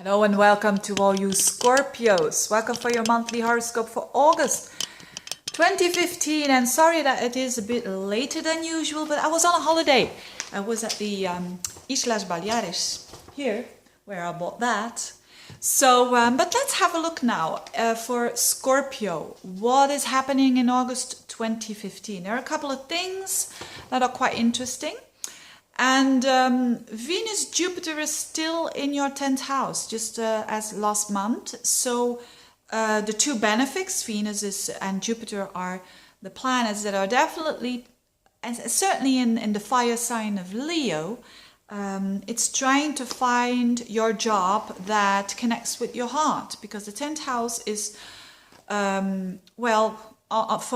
Hello and welcome to all you Scorpios. Welcome for your monthly horoscope for August 2015. And sorry that it is a bit later than usual, but I was on a holiday. I was at the Islas Baleares here, where I bought that. So, but let's have a look now for Scorpio. What is happening in August 2015? There are a couple of things that are quite interesting. And Venus, Jupiter is still in your 10th house, just as last month. So the two benefics, and Jupiter, are the planets that are definitely, and certainly in the fire sign of Leo, it's trying to find your job that connects with your heart. Because the 10th house is, for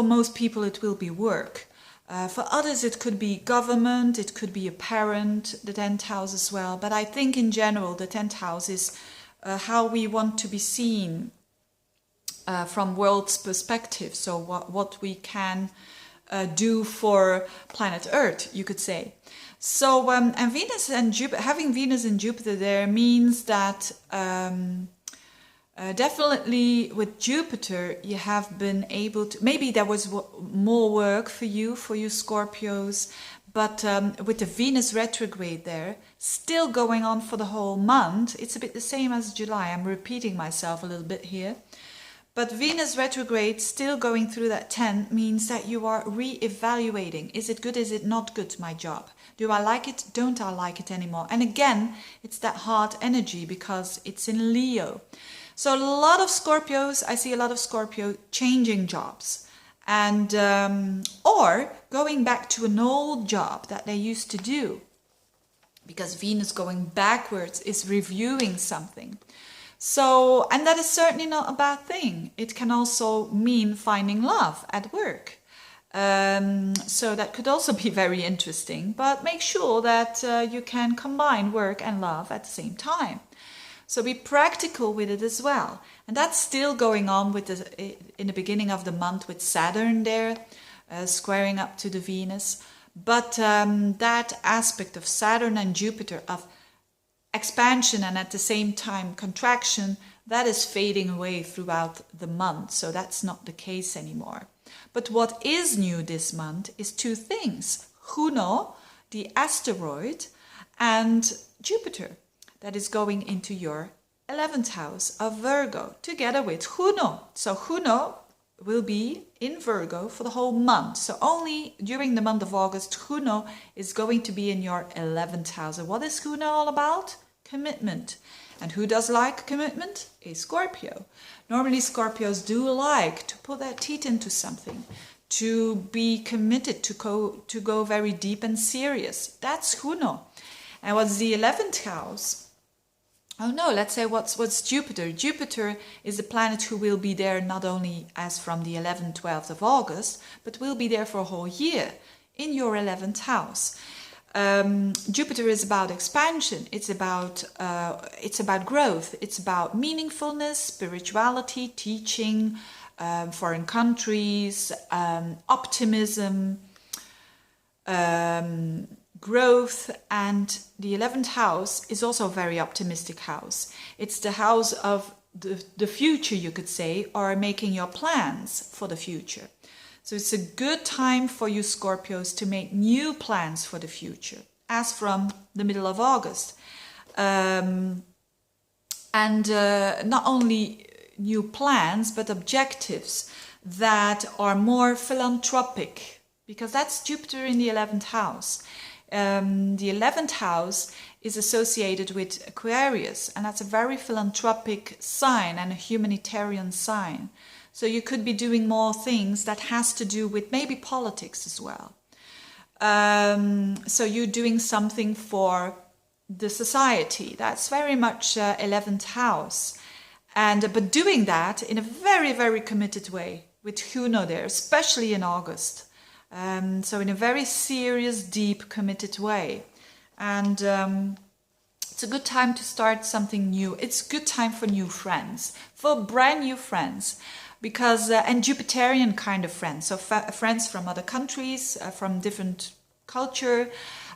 most people it will be work. For others, it could be government, it could be a parent, the 10th house as well. But I think in general, the 10th house is how we want to be seen from world's perspective. So what we can do for planet Earth, you could say. So, and Venus and Jupiter, having Venus and Jupiter there means that definitely with Jupiter, you have been able to, maybe there was more work for you Scorpios, but with the Venus retrograde there, still going on for the whole month, it's a bit the same as July. I'm repeating myself a little bit here. But Venus retrograde still going through that 10 means that you are re-evaluating. Is it good? Is it not good, my job? Do I like it? Don't I like it anymore? And again, it's that heart energy because it's in Leo. So a lot of Scorpios, I see a lot of Scorpio changing jobs and or going back to an old job that they used to do, because Venus going backwards is reviewing something. So, and that is certainly not a bad thing. It can also mean finding love at work. So that could also be very interesting, but make sure that you can combine work and love at the same time. So be practical with it as well. And that's still going on in the beginning of the month with Saturn there, squaring up to the Venus. But that aspect of Saturn and Jupiter, of expansion and at the same time contraction, that is fading away throughout the month. So that's not the case anymore. But what is new this month is two things. Juno, the asteroid, and Jupiter, that is going into your 11th house of Virgo, together with Juno. So Juno will be in Virgo for the whole month. So only during the month of August, Juno is going to be in your 11th house. And what is Juno all about? Commitment. And who does like commitment? A Scorpio. Normally Scorpios do like to put their teeth into something, to be committed, to go very deep and serious. That's Juno. And what's the 11th house? Oh no, let's say what's Jupiter. Jupiter is the planet who will be there not only as from the 11th, 12th of August, but will be there for a whole year in your 11th house. Jupiter is about expansion. It's about growth. It's about meaningfulness, spirituality, teaching, foreign countries, optimism, growth. And the 11th house is also a very optimistic house. It's the house of the future, you could say, or making your plans for the future. So it's a good time for you Scorpios to make new plans for the future, as from the middle of August. And not only new plans, but objectives that are more philanthropic, because that's Jupiter in the 11th house. The 11th house is associated with Aquarius, and that's a very philanthropic sign and a humanitarian sign. So you could be doing more things that has to do with maybe politics as well. So you're doing something for the society. That's very much 11th house. But doing that in a very, very committed way with Juno there, especially in August. So in a very serious, deep, committed way. And it's a good time to start something new. It's a good time for new friends, for brand new friends. Because and Jupiterian kind of friends, so friends from other countries, from different culture,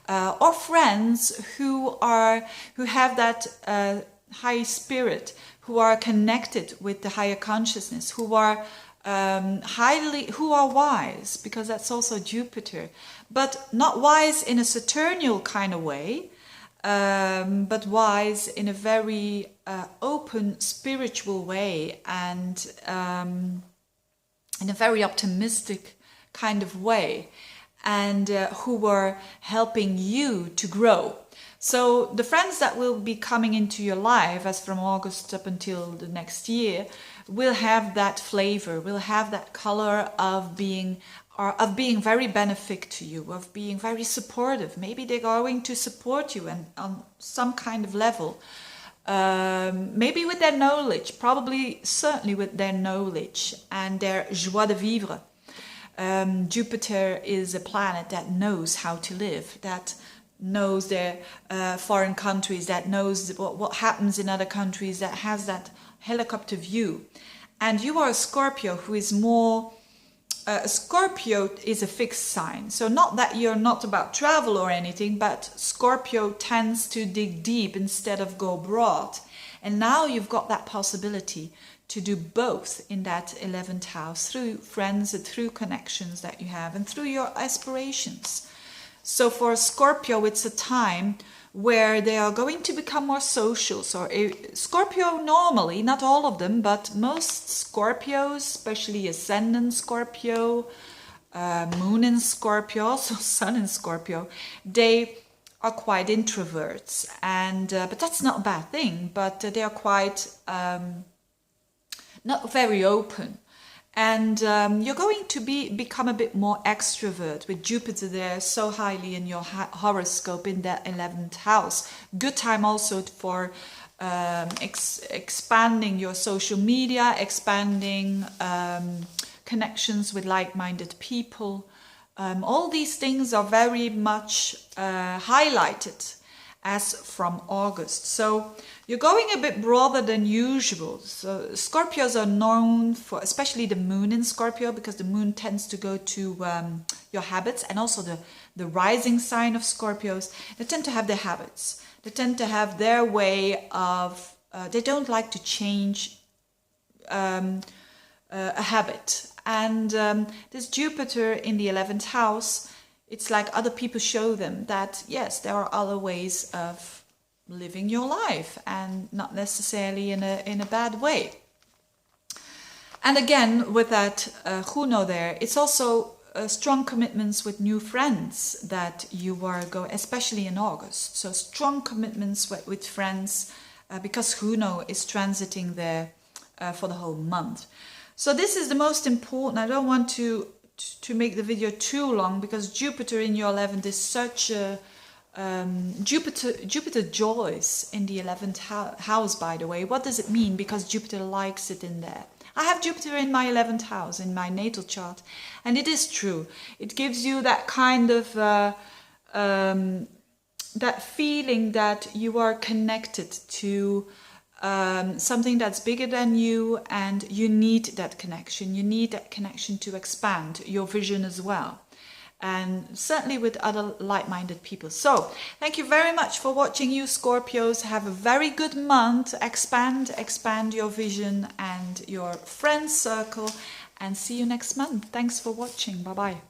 or friends who have that high spirit, who are connected with the higher consciousness, who are who are wise, because that's also Jupiter, but not wise in a Saturnial kind of way, but wise in a very open spiritual way, and in a very optimistic kind of way, and who were helping you to grow. So the friends that will be coming into your life, as from August up until the next year, will have that flavor, will have that color of being very benefic to you, of being very supportive. Maybe they're going to support you and on some kind of level. Maybe with their knowledge, probably certainly with their knowledge and their joie de vivre. Jupiter is a planet that knows how to live, that knows their foreign countries, that knows what happens in other countries, that has that helicopter view. And you are a Scorpio who is more... Scorpio is a fixed sign. So not that you're not about travel or anything, but Scorpio tends to dig deep instead of go broad. And now you've got that possibility to do both in that 11th house, through friends, through connections that you have, and through your aspirations. So for Scorpio, it's a time where they are going to become more social. So Scorpio normally, not all of them, but most Scorpios, especially Ascendant Scorpio, Moon in Scorpio, also Sun in Scorpio, they are quite introverts, and but that's not a bad thing, but they are quite not very open. And you're going to become a bit more extrovert with Jupiter there so highly in your horoscope in that 11th house. Good time also for expanding your social media, expanding connections with like-minded people. All these things are very much highlighted as from August. So you're going a bit broader than usual. So Scorpios are known for, especially the Moon in Scorpio, because the Moon tends to go to your habits, and also the rising sign of Scorpios. They tend to have their habits. They tend to have their way of, they don't like to change a habit. And this Jupiter in the 11th house, it's like other people show them that, yes, there are other ways of living your life, and not necessarily in a bad way. And again, with that Juno there, it's also strong commitments with new friends that you are going, especially in August. So strong commitments with friends, because Juno is transiting there for the whole month. So this is the most important. I don't want to make the video too long, because Jupiter in your 11th is such a Jupiter joys in the 11th house, by the way. What does it mean? Because Jupiter likes it in there. I have Jupiter in my 11th house in my natal chart, and it is true. It gives you that kind of that feeling that you are connected to something that's bigger than you, and you need that connection. You need that connection to expand your vision as well, and certainly with other like-minded people. So thank you very much for watching, you Scorpios. Have a very good month. Expand your vision and your friend circle, and see you next month. Thanks for watching. Bye bye.